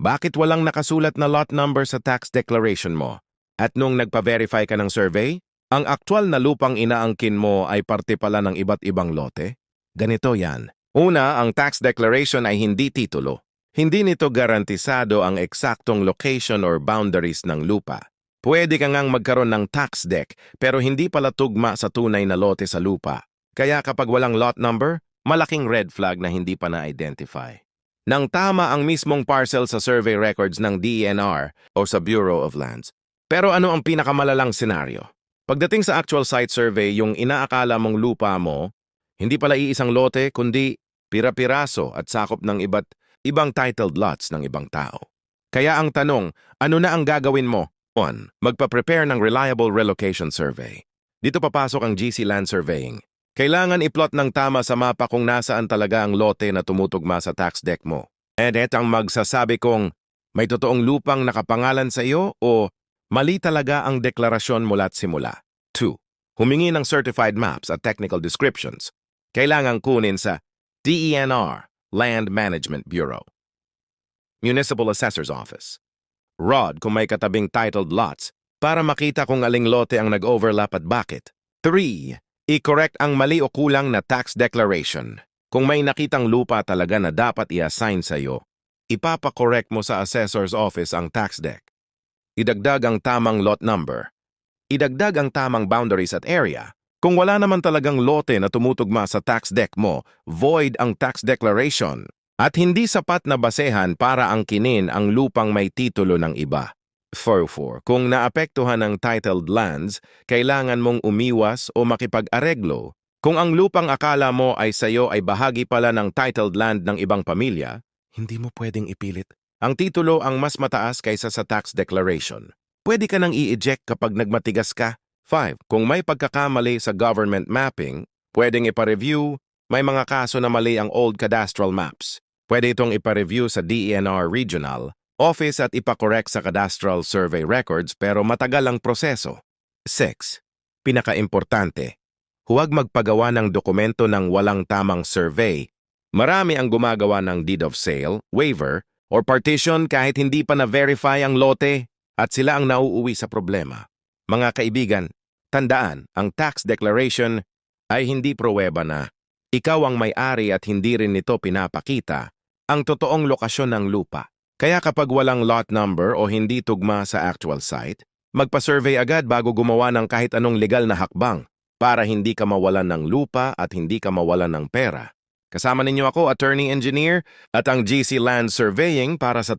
Bakit walang nakasulat na lot number sa tax declaration mo? At nung nagpa-verify ka ng survey, ang aktwal na lupang inaangkin mo ay parte pala ng iba't ibang lote? Ganito yan. Una, ang tax declaration ay hindi titulo. Hindi nito garantisado ang eksaktong location or boundaries ng lupa. Pwede ka ngang magkaroon ng tax deck pero hindi pala tugma sa tunay na lote sa lupa. Kaya kapag walang lot number, malaking red flag na hindi pa na-identify. Nang tama ang mismong parcel sa survey records ng DENR o sa Bureau of Lands. Pero ano ang pinakamalalang senaryo? Pagdating sa actual site survey, yung inaakala mong lupa mo, hindi pala iisang lote kundi pira-piraso at sakop ng iba't ibang titled lots ng ibang tao. Kaya ang tanong, ano na ang gagawin mo? 1. Magpa-prepare ng Reliable Relocation Survey. Dito papasok ang GC Land Surveying. Kailangan i-plot ng tama sa mapa kung nasaan talaga ang lote na tumutugma sa tax deck mo. And ang magsasabi kung may totoong lupang nakapangalan sa iyo o mali talaga ang deklarasyon mula't simula. 2. Humingi ng certified maps at technical descriptions. Kailangang kunin sa DENR, Land Management Bureau, Municipal Assessor's Office, ROD kung may katabing titled lots para makita kung aling lote ang nag-overlap at bakit. 3. I-correct ang mali o kulang na tax declaration. Kung may nakitang lupa talaga na dapat i-assign sa iyo, ipapakorek mo sa Assessor's Office ang tax deck. Idagdag ang tamang lot number. Idagdag ang tamang boundaries at area. Kung wala naman talagang lote na tumutugma sa tax deck mo, void ang tax declaration. At hindi sapat na basehan para angkinin ang lupang may titulo ng iba. 4. Kung naapektuhan ng titled lands, kailangan mong umiwas o makipag-areglo. Kung ang lupang akala mo ay sayo ay bahagi pala ng titled land ng ibang pamilya, hindi mo pwedeng ipilit. Ang titulo ang mas mataas kaysa sa tax declaration. Pwede ka nang i-eject kapag nagmatigas ka. 5. Kung may pagkakamali sa government mapping, pwedeng ipa-review. May mga kaso na mali ang old cadastral maps. Pwede itong ipa-review sa DENR Regional Office at ipakorek sa cadastral survey records pero matagal ang proseso. 6. Pinaka-importante, huwag magpagawa ng dokumento ng walang tamang survey. Marami ang gumagawa ng deed of sale, waiver, or partition kahit hindi pa na-verify ang lote at sila ang nauuwi sa problema. Mga kaibigan, tandaan, ang tax declaration ay hindi pruweba na ikaw ang may-ari at hindi rin nito pinapakita ang totoong lokasyon ng lupa. Kaya kapag walang lot number o hindi tugma sa actual site, magpa-survey agad bago gumawa ng kahit anong legal na hakbang para hindi ka mawalan ng lupa at hindi ka mawalan ng pera. Kasama ninyo ako, Attorney Engineer, at ang GC Land Surveying para sa